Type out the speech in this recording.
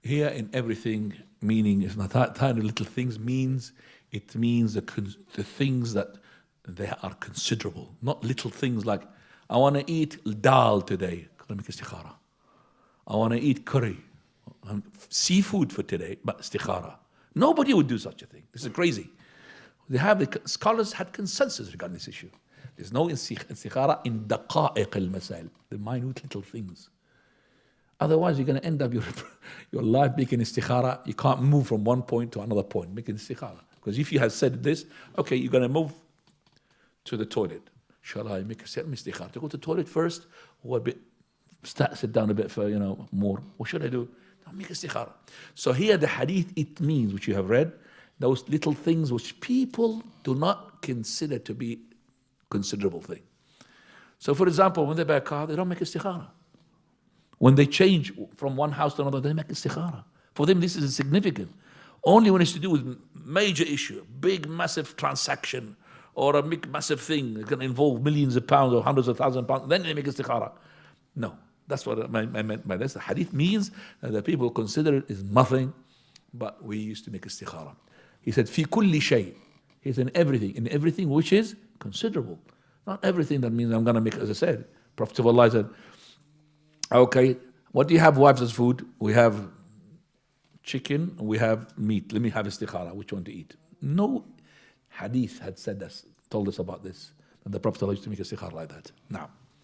Here in everything, meaning is not tiny little things, it means the things that they are considerable, not little things like, I want to eat dal today, I make istikhara. I want to eat curry, seafood for today, but istikhara. Nobody would do such a thing. This is crazy. The scholars had consensus regarding this issue. There's no istikhara in daqa'iq al-masail, the minute little things. Otherwise, you're going to end up your life making istikhara. You can't move from one point to another point, making istikhara. Because if you have said this, okay, you're going to move to the toilet. Shall I make a istikhara? To go to the toilet first, or sit down a bit for, more. What should I do? I'll make istikhara. So here the hadith, it means, which you have read, those little things which people do not consider to be considerable thing. So for example, when they buy a car, they don't make istikhara. When they change from one house to another, they make istikhara. For them, this is insignificant. Only when it's to do with major issue, big, massive transaction, or a big, massive thing that can involve millions of pounds or hundreds of thousands of pounds, then they make istikhara. No, that's what I meant by this. The hadith means that the people consider it is nothing, but we used to make istikhara. He said, fi kulli shay. He said, in everything which is considerable. Not everything that means I'm going to make, as I said. Prophet of Allah said, okay, what do you have, wives, as food? We have chicken, we have meat. Let me have istikhara, which one to eat? No hadith had told us about this. And the Prophet used to make istikhara like that. Now.